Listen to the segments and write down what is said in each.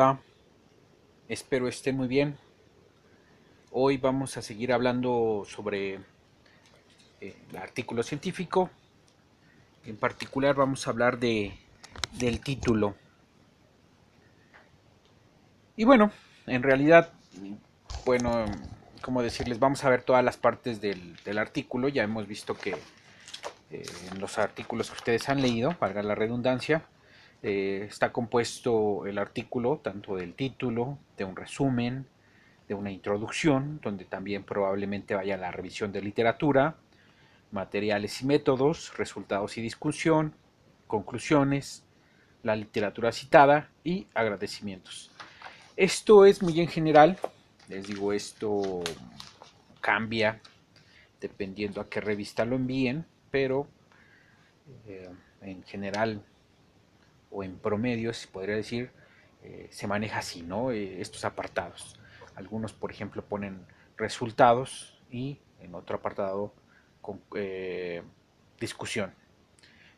Hola, espero estén muy bien. Hoy vamos a seguir hablando sobre el artículo científico. En particular vamos a hablar del título. Y bueno, en realidad, bueno, como decirles, vamos a ver todas las partes del artículo. Ya hemos visto que en los artículos que ustedes han leído, valga la redundancia, está compuesto el artículo tanto del título, de un resumen, de una introducción, donde también probablemente vaya la revisión de literatura, materiales y métodos, resultados y discusión, conclusiones, la literatura citada y agradecimientos. Esto es muy en general, les digo, esto cambia dependiendo a qué revista lo envíen, pero en general o en promedio, se podría decir, se maneja así, ¿no? Estos apartados. Algunos, por ejemplo, ponen resultados y en otro apartado con, discusión.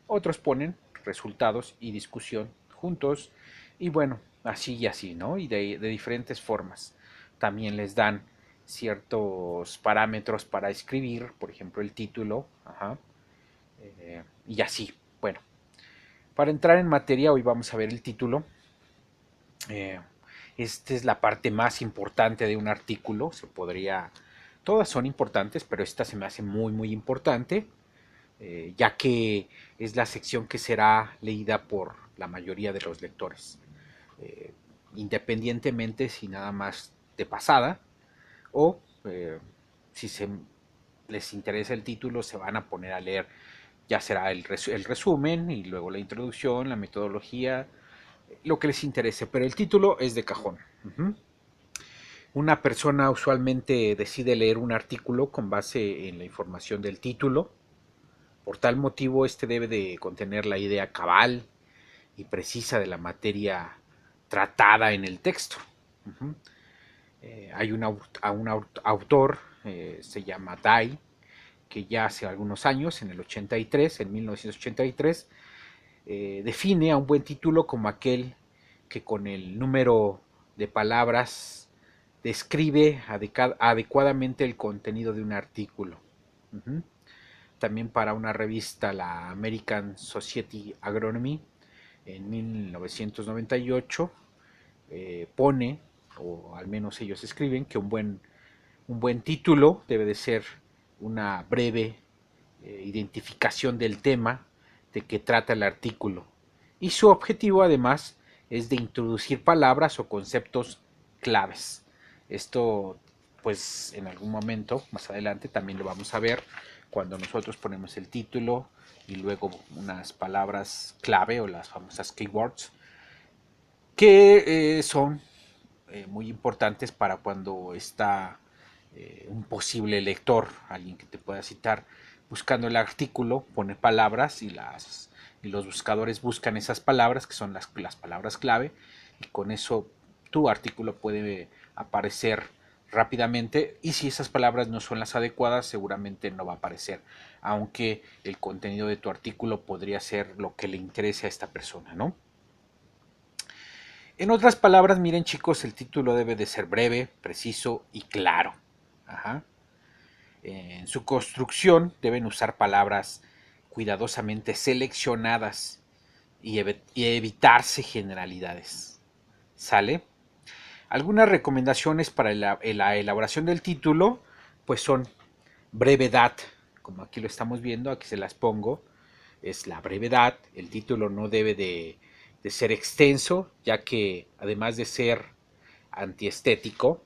Otros ponen resultados y discusión juntos y bueno, así y así, ¿no? Y de diferentes formas. También les dan ciertos parámetros para escribir, por ejemplo, el título, ajá, y así. Bueno, para entrar en materia, hoy vamos a ver el título. Eh, esta es la parte más importante de un artículo. Se podría. Todas son importantes, pero esta se me hace muy, muy importante, ya que es la sección que será leída por la mayoría de los lectores. Eh, Independientemente si nada más de pasada o si les interesa el título, se van a poner a leer. Ya será el resumen y luego la introducción, la metodología, lo que les interese, pero el título es de cajón. Una persona usualmente decide leer un artículo con base en la información del título. Por tal motivo, este debe de contener la idea cabal y precisa de la materia tratada en el texto. Uh-huh. Hay un autor, se llama Dye, que ya hace algunos años, en el 83, en 1983, define a un buen título como aquel que con el número de palabras describe adecuadamente el contenido de un artículo. Uh-huh. También para una revista, la American Society Agronomy, en 1998, pone, o al menos ellos escriben, que un buen título debe de ser una breve identificación del tema de que trata el artículo. Y su objetivo además es de introducir palabras o conceptos claves. Esto pues en algún momento más adelante también lo vamos a ver cuando nosotros ponemos el título y luego unas palabras clave o las famosas keywords que son muy importantes para cuando está un posible lector, alguien que te pueda citar, buscando el artículo, pone palabras y los buscadores buscan esas palabras, que son las palabras clave, y con eso tu artículo puede aparecer rápidamente, y si esas palabras no son las adecuadas, seguramente no va a aparecer, aunque el contenido de tu artículo podría ser lo que le interese a esta persona, ¿no? En otras palabras, miren chicos, el título debe de ser breve, preciso y claro. Ajá. En su construcción deben usar palabras cuidadosamente seleccionadas y evitarse generalidades. ¿Sale? Algunas recomendaciones para la elaboración del título, pues son brevedad, como aquí lo estamos viendo, aquí se las pongo, es la brevedad. El título no debe de ser extenso, ya que además de ser antiestético,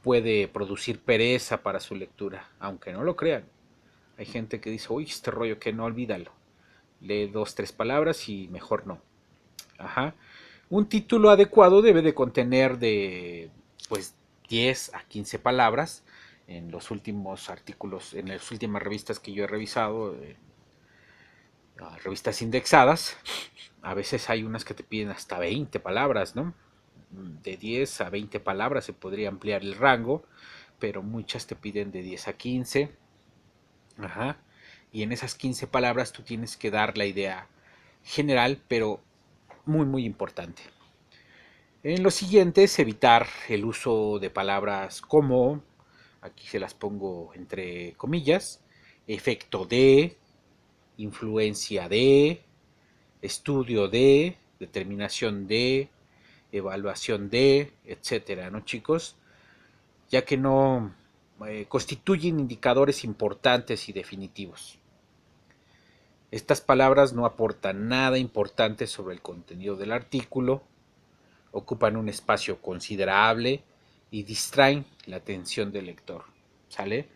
puede producir pereza para su lectura, aunque no lo crean. Hay gente que dice, uy, este rollo que no, olvídalo. Lee dos, tres palabras y mejor no. Ajá. Un título adecuado debe de contener de pues 10 a 15 palabras. En los últimos artículos, en las últimas revistas que yo he revisado, revistas indexadas, a veces hay unas que te piden hasta 20 palabras, ¿no? De 10 a 20 palabras se podría ampliar el rango, pero muchas te piden de 10 a 15. Ajá. Y en esas 15 palabras tú tienes que dar la idea general, pero muy, muy importante. En lo siguiente es evitar el uso de palabras como, aquí se las pongo entre comillas, efecto de, influencia de, estudio de, determinación de, evaluación de, etcétera, ¿no, chicos? Ya que no constituyen indicadores importantes y definitivos. Estas palabras no aportan nada importante sobre el contenido del artículo, ocupan un espacio considerable y distraen la atención del lector. ¿Sale?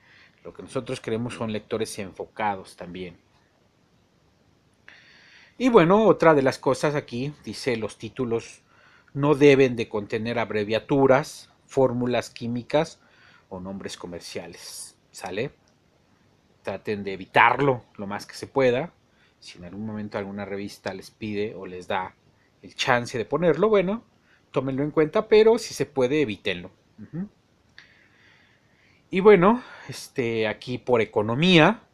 Lo que nosotros queremos son lectores enfocados también. Y bueno, otra de las cosas aquí dice los títulos no deben de contener abreviaturas, fórmulas químicas o nombres comerciales. ¿Sale? Traten de evitarlo lo más que se pueda. Si en algún momento alguna revista les pide o les da el chance de ponerlo, bueno, tómenlo en cuenta, pero si se puede, evítenlo. Y bueno, aquí por economía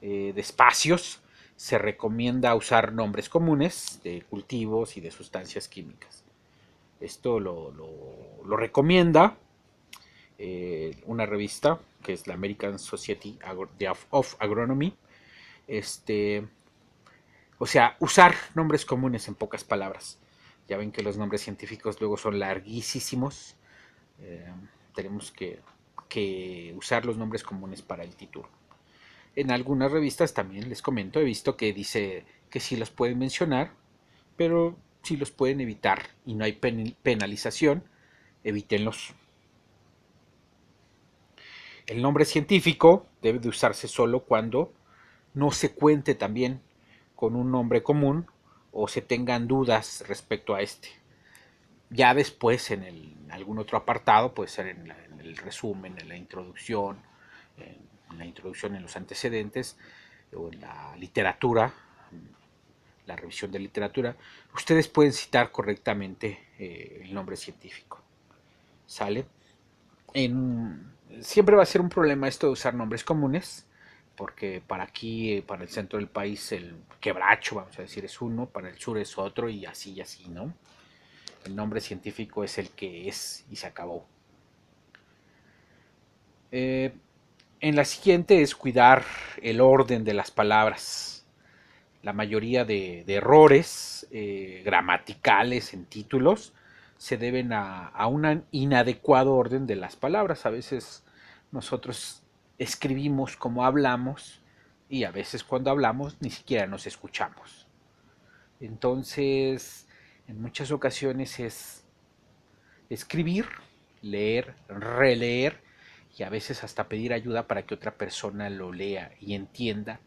de espacios, se recomienda usar nombres comunes de cultivos y de sustancias químicas. Esto lo recomienda una revista que es la American Society of Agronomy. O sea, usar nombres comunes en pocas palabras. Ya ven que los nombres científicos luego son larguísimos. Tenemos que usar los nombres comunes para el título. En algunas revistas también les comento, he visto que dice que sí los pueden mencionar, pero si los pueden evitar y no hay penalización, evítenlos. El nombre científico debe de usarse solo cuando no se cuente también con un nombre común o se tengan dudas respecto a este. Ya después en algún otro apartado, puede ser en el resumen, en la introducción en los antecedentes o en la literatura, la revisión de literatura, ustedes pueden citar correctamente el nombre científico. ¿Sale? Siempre va a ser un problema esto de usar nombres comunes, porque para aquí, para el centro del país, el quebracho, vamos a decir, es uno, para el sur es otro y así, ¿no? El nombre científico es el que es y se acabó. En la siguiente es cuidar el orden de las palabras. La mayoría de errores gramaticales en títulos se deben a un inadecuado orden de las palabras. A veces nosotros escribimos como hablamos y a veces cuando hablamos ni siquiera nos escuchamos. Entonces, en muchas ocasiones es escribir, leer, releer y a veces hasta pedir ayuda para que otra persona lo lea y entienda.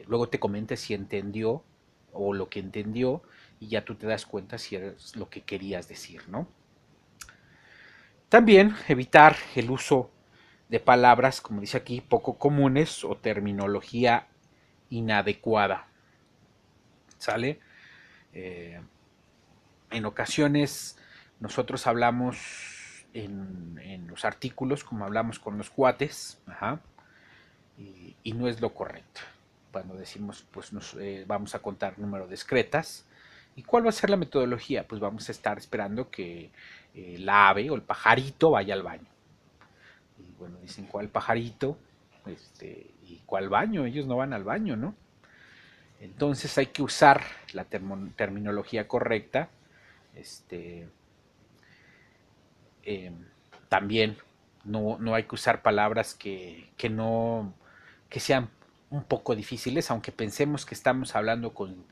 Luego te comente si entendió o lo que entendió y ya tú te das cuenta si es lo que querías decir, ¿no? También evitar el uso de palabras, como dice aquí, poco comunes o terminología inadecuada. ¿Sale? En ocasiones nosotros hablamos en los artículos como hablamos con los cuates, y no es lo correcto. Cuando decimos, pues vamos a contar número de excretas. ¿Y cuál va a ser la metodología? Pues vamos a estar esperando que la ave o el pajarito vaya al baño. Y bueno, dicen, ¿cuál pajarito? ¿Y cuál baño? Ellos no van al baño, ¿no? Entonces hay que usar la terminología correcta. Este, eh, También no hay que usar palabras que sean un poco difíciles, aunque pensemos que estamos hablando con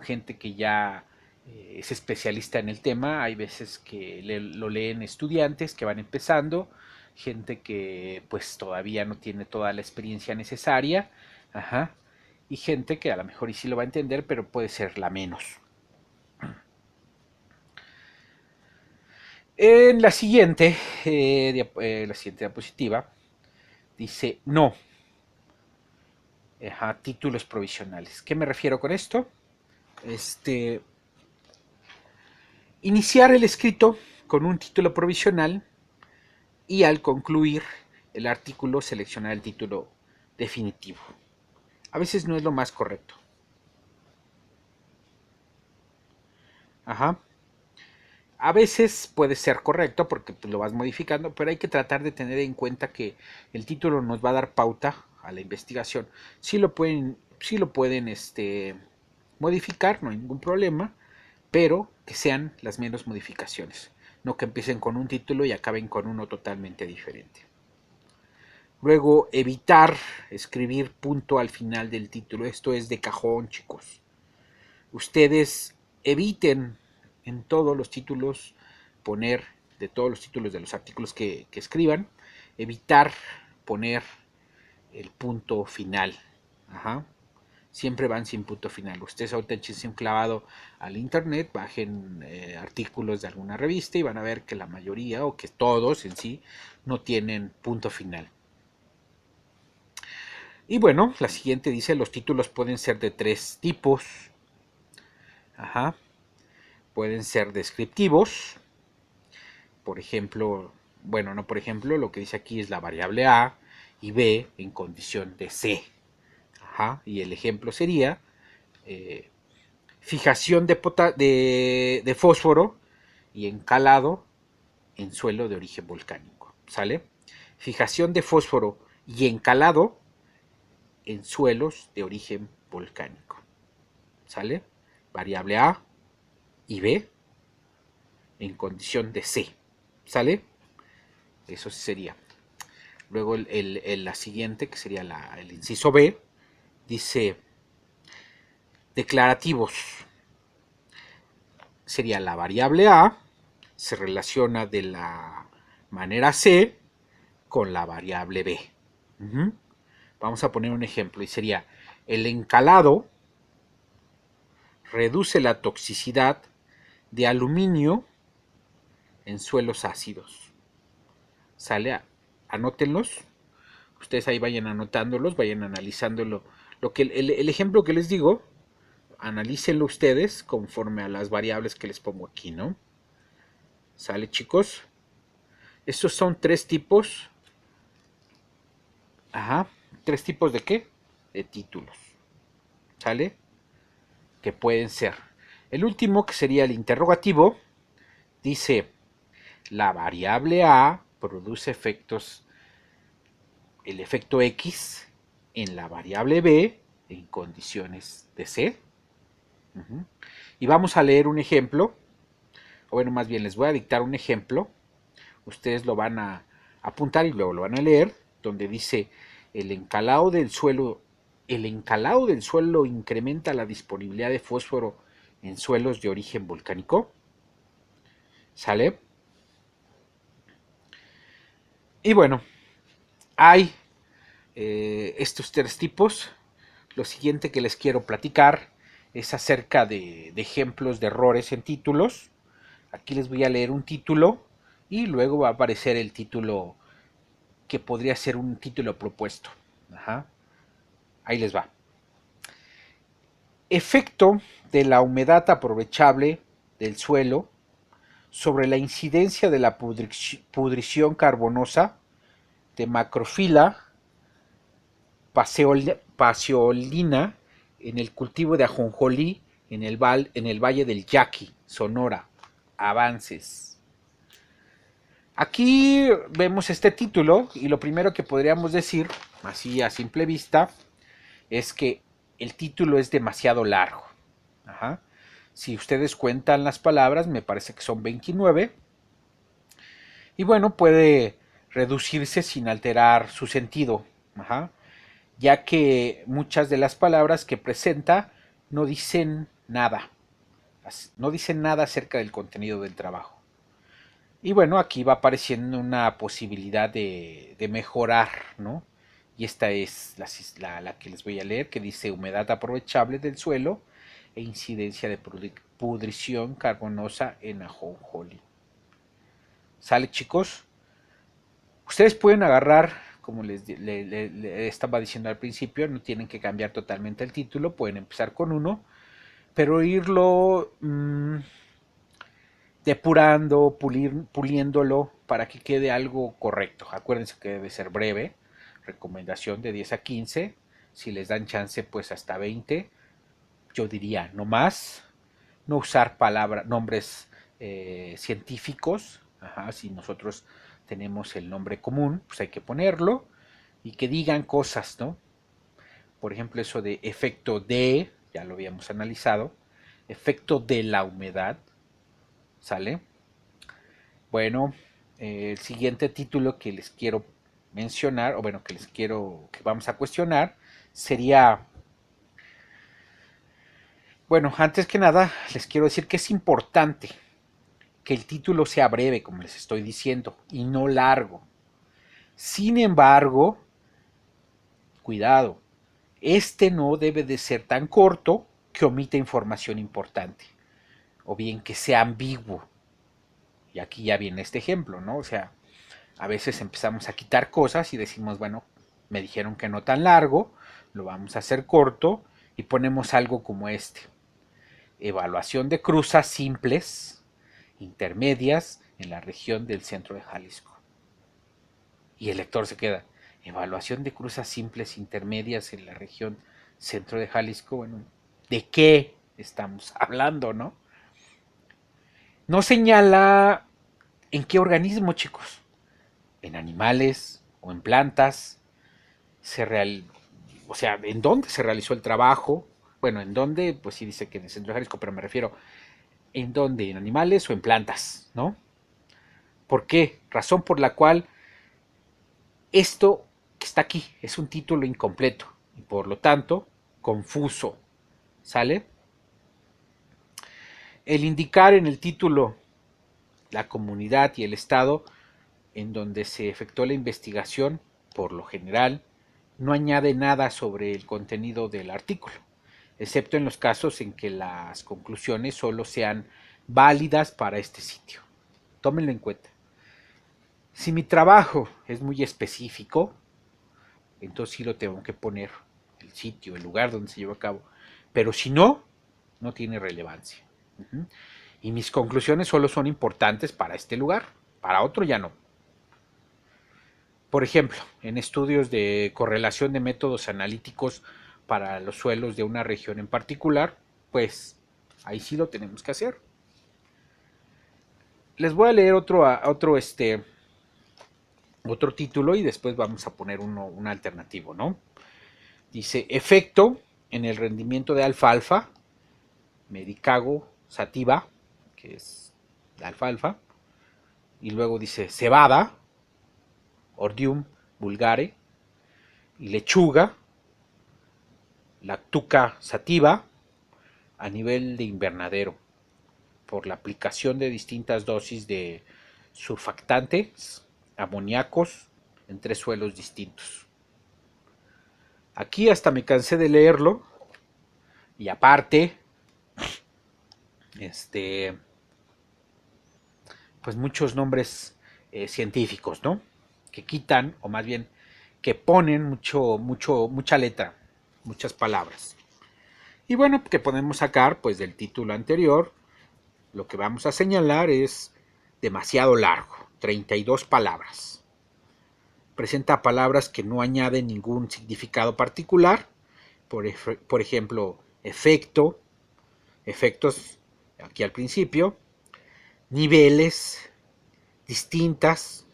gente que ya es especialista en el tema. Hay veces que lo leen estudiantes que van empezando, gente que pues todavía no tiene toda la experiencia necesaria, ajá, y gente que a lo mejor y sí lo va a entender, pero puede ser la menos. En la siguiente diapositiva, dice no, títulos provisionales. ¿Qué me refiero con esto? Iniciar el escrito con un título provisional y al concluir el artículo seleccionar el título definitivo. A veces no es lo más correcto. Ajá. A veces puede ser correcto porque pues, lo vas modificando, pero hay que tratar de tener en cuenta que el título nos va a dar pauta a la investigación. Sí lo pueden modificar, no hay ningún problema, pero que sean las menos modificaciones, no que empiecen con un título y acaben con uno totalmente diferente. Luego, evitar escribir punto al final del título. Esto es de cajón, chicos. Ustedes eviten en todos los títulos poner, de todos los títulos de los artículos que escriban, evitar poner el punto final. Ajá. Siempre van sin punto final. Ustedes ahorita échense un clavado al internet, bajen artículos de alguna revista y van a ver que la mayoría, o que todos en sí, no tienen punto final. Y bueno, la siguiente dice, los títulos pueden ser de tres tipos. Ajá. Pueden ser descriptivos. Por ejemplo, bueno, no por ejemplo, lo que dice aquí es la variable A y B en condición de C. Ajá. Y el ejemplo sería fijación de fósforo y encalado en suelo de origen volcánico. ¿Sale? Fijación de fósforo y encalado en suelos de origen volcánico. ¿Sale? Variable A y B en condición de C. ¿Sale? Eso sería. Luego la siguiente, que sería el inciso B, dice declarativos. Sería la variable A, se relaciona de la manera C con la variable B. Vamos a poner un ejemplo y sería el encalado reduce la toxicidad de aluminio en suelos ácidos. ¿Sale? Anótenlos. Ustedes ahí vayan anotándolos, vayan analizándolo. El ejemplo que les digo, analícenlo ustedes conforme a las variables que les pongo aquí, ¿no? ¿Sale, chicos? Estos son tres tipos. Ajá. ¿Tres tipos de qué? De títulos. ¿Sale? Que pueden ser. El último, que sería el interrogativo, dice, la variable A produce el efecto X en la variable B en condiciones de C. Y vamos a leer un ejemplo, o bueno, más bien les voy a dictar un ejemplo. Ustedes lo van a apuntar y luego lo van a leer, donde dice, el encalado del suelo incrementa la disponibilidad de fósforo en suelos de origen volcánico. ¿Sale? Y bueno, hay estos tres tipos. Lo siguiente que les quiero platicar es acerca de ejemplos de errores en títulos. Aquí les voy a leer un título y luego va a aparecer el título que podría ser un título propuesto. Ajá. Ahí les va. Efecto de la humedad aprovechable del suelo sobre la incidencia de la pudrición carbonosa de macrofila paseolina en el cultivo de ajonjolí en el valle del Yaqui, Sonora. Avances. Aquí vemos este título y lo primero que podríamos decir, así a simple vista, es que el título es demasiado largo. Ajá. Si ustedes cuentan las palabras, me parece que son 29. Y bueno, puede reducirse sin alterar su sentido. Ajá. Ya que muchas de las palabras que presenta no dicen nada. No dicen nada acerca del contenido del trabajo. Y bueno, aquí va apareciendo una posibilidad de mejorar, ¿no? Y esta es la que les voy a leer, que dice humedad aprovechable del suelo e incidencia de pudrición carbonosa en ajonjolí. ¿Sale, chicos? Ustedes pueden agarrar, como le estaba diciendo al principio, no tienen que cambiar totalmente el título, pueden empezar con uno, pero irlo depurando, puliéndolo para que quede algo correcto. Acuérdense que debe ser breve, recomendación de 10 a 15, si les dan chance pues hasta 20, yo diría no más, no usar nombres científicos. Ajá, si nosotros tenemos el nombre común, pues hay que ponerlo y que digan cosas, ¿no? Por ejemplo, eso de efecto de, ya lo habíamos analizado, efecto de la humedad, ¿sale? Bueno, el siguiente título que les quiero mencionar, o bueno, que vamos a cuestionar, sería, bueno, antes que nada, les quiero decir que es importante que el título sea breve, como les estoy diciendo, y no largo. Sin embargo, cuidado, este no debe de ser tan corto que omita información importante, o bien que sea ambiguo. Y aquí ya viene este ejemplo, ¿no? O sea, a veces empezamos a quitar cosas y decimos, bueno, me dijeron que no tan largo, lo vamos a hacer corto y ponemos algo como este. Evaluación de cruzas simples, intermedias en la región del centro de Jalisco. Y el lector se queda, evaluación de cruzas simples intermedias en la región centro de Jalisco, bueno, ¿de qué estamos hablando, no? No señala en qué organismo, chicos, en animales o en plantas, o sea, en dónde se realizó el trabajo, bueno, en dónde, pues sí dice que en el centro de Jalisco, pero me refiero, en dónde, en animales o en plantas, ¿no? ¿Por qué? Razón por la cual esto que está aquí es un título incompleto y por lo tanto confuso, ¿sale? El indicar en el título la comunidad y el estado en donde se efectuó la investigación, por lo general, no añade nada sobre el contenido del artículo, excepto en los casos en que las conclusiones solo sean válidas para este sitio. Tómenlo en cuenta. Si mi trabajo es muy específico, entonces sí lo tengo que poner, el sitio, el lugar donde se llevó a cabo. Pero si no, no tiene relevancia. Y mis conclusiones solo son importantes para este lugar, para otro ya no. Por ejemplo, en estudios de correlación de métodos analíticos para los suelos de una región en particular, pues ahí sí lo tenemos que hacer. Les voy a leer otro título y después vamos a poner un alternativo, ¿no? Dice, efecto en el rendimiento de alfalfa, medicago sativa, que es la alfalfa, y luego dice cebada, ordium vulgare, y lechuga, lactuca sativa, a nivel de invernadero, por la aplicación de distintas dosis de surfactantes, amoníacos, en 3 suelos distintos. Aquí hasta me cansé de leerlo, y aparte, pues muchos nombres científicos, ¿no? Que quitan, o más bien, que ponen mucha letra, muchas palabras. Y bueno, que podemos sacar, pues del título anterior, lo que vamos a señalar es demasiado largo, 32 palabras. Presenta palabras que no añaden ningún significado particular, por ejemplo, efecto, efectos aquí al principio, niveles, distintas.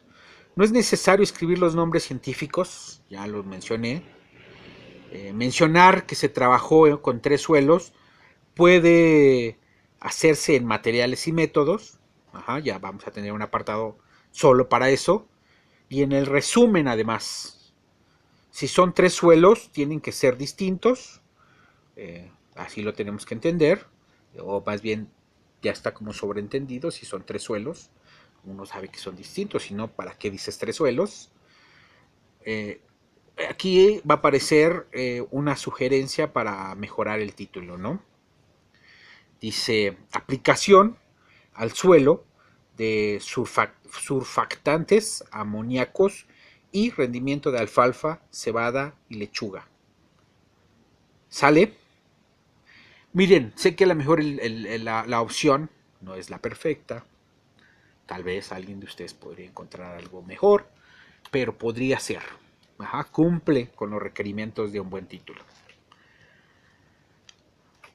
No es necesario escribir los nombres científicos, ya los mencioné. Mencionar que se trabajó con 3 suelos puede hacerse en materiales y métodos. Ajá, ya vamos a tener un apartado solo para eso. Y en el resumen, además, si son 3 suelos, tienen que ser distintos. Así lo tenemos que entender. O más bien, ya está como sobreentendido si son 3 suelos. Uno sabe que son distintos, si no, ¿para qué dices 3 suelos? Aquí va a aparecer una sugerencia para mejorar el título, ¿no? Dice, aplicación al suelo de surfactantes amoníacos y rendimiento de alfalfa, cebada y lechuga. ¿Sale? Miren, sé que a lo mejor la opción no es la perfecta. Tal vez alguien de ustedes podría encontrar algo mejor, pero podría ser. Ajá, cumple con los requerimientos de un buen título.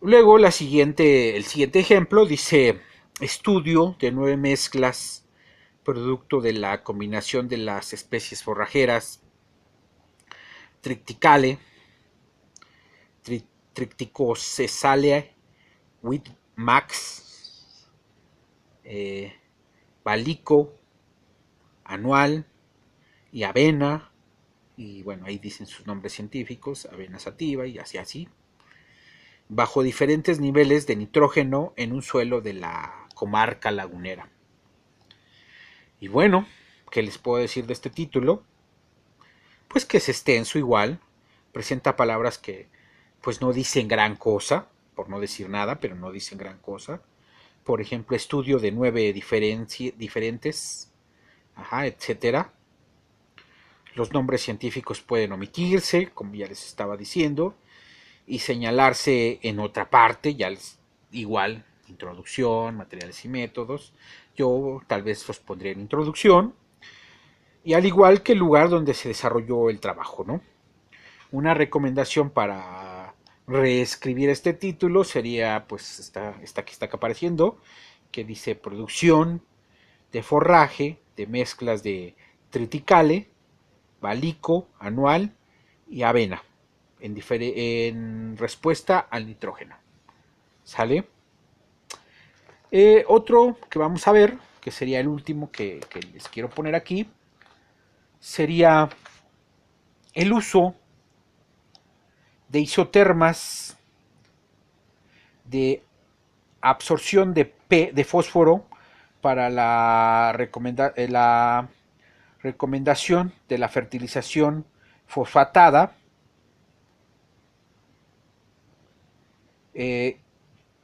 Luego el siguiente ejemplo dice, estudio de 9 mezclas producto de la combinación de las especies forrajeras Triticale, Triticosesale, Wheat Max, Balico, Anual y Avena, y bueno, ahí dicen sus nombres científicos, Avena sativa y así, bajo diferentes niveles de nitrógeno en un suelo de la comarca lagunera. Y bueno, ¿qué les puedo decir de este título? Pues que es extenso igual, presenta palabras que pues no dicen gran cosa, por no decir nada, pero no dicen gran cosa. Por ejemplo, estudio de 9 diferentes, etcétera. Los nombres científicos pueden omitirse, como ya les estaba diciendo, y señalarse en otra parte, ya les, igual, introducción, materiales y métodos. Yo tal vez los pondría en introducción, y al igual que el lugar donde se desarrolló el trabajo, ¿no? Una recomendación para reescribir este título sería pues esta que está apareciendo, que dice producción de forraje de mezclas de triticale, balico, anual y avena en respuesta al nitrógeno. ¿Sale? Otro que vamos a ver, que sería el último que les quiero poner aquí, sería el uso de isotermas de absorción de fósforo para la recomendación de la fertilización fosfatada,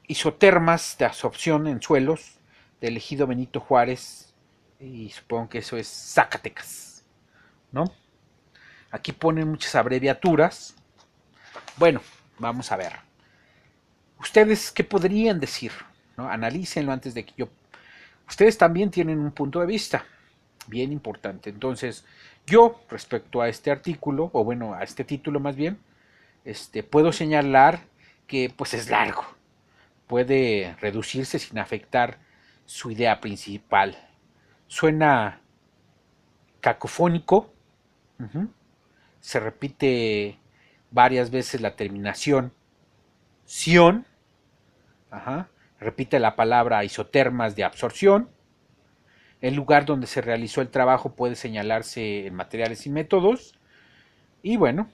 isotermas de absorción en suelos del ejido Benito Juárez, y supongo que eso es Zacatecas, ¿no? Aquí ponen muchas abreviaturas. Bueno, vamos a ver. ¿Ustedes qué podrían decir? ¿No? Analícenlo antes de que yo... Ustedes también tienen un punto de vista bien importante. Entonces, yo, respecto a este artículo, o bueno, a este título más bien, puedo señalar que pues es largo. Puede reducirse sin afectar su idea principal. Suena cacofónico. Se repite varias veces la terminación ción. Repite la palabra isotermas de absorción. El lugar donde se realizó el trabajo puede señalarse en materiales y métodos. Y bueno,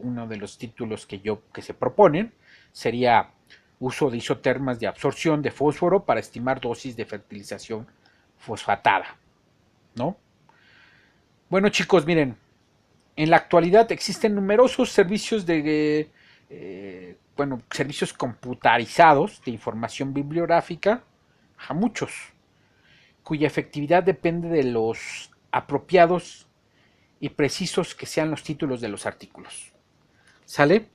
uno de los títulos que se proponen sería uso de isotermas de absorción de fósforo para estimar dosis de fertilización fosfatada, ¿no? Bueno, chicos, miren, en la actualidad existen numerosos servicios servicios computarizados de información bibliográfica, a muchos, cuya efectividad depende de los apropiados y precisos que sean los títulos de los artículos. ¿Sale?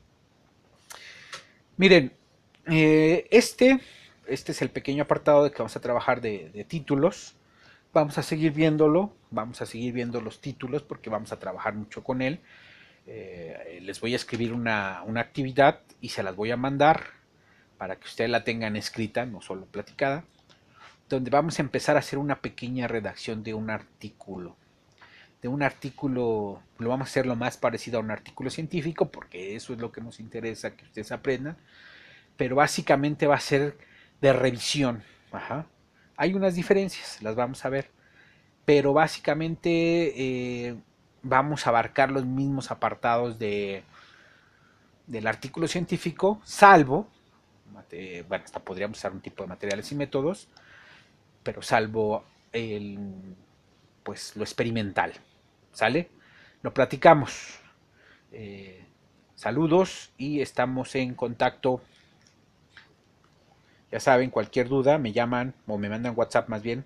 Miren, este es el pequeño apartado de que vamos a trabajar de títulos. Vamos a seguir viéndolo, vamos a seguir viendo los títulos porque vamos a trabajar mucho con él. Les voy a escribir una actividad y se las voy a mandar para que ustedes la tengan escrita, no solo platicada, donde vamos a empezar a hacer una pequeña redacción de un artículo. Lo vamos a hacer lo más parecido a un artículo científico, porque eso es lo que nos interesa que ustedes aprendan, pero básicamente va a ser de revisión. Hay unas diferencias, las vamos a ver, pero básicamente vamos a abarcar los mismos apartados del artículo científico, salvo, bueno, hasta podríamos usar un tipo de materiales y métodos, pero salvo pues lo experimental. ¿Sale? Lo platicamos. Saludos y estamos en contacto. Ya saben, cualquier duda me llaman o me mandan WhatsApp más bien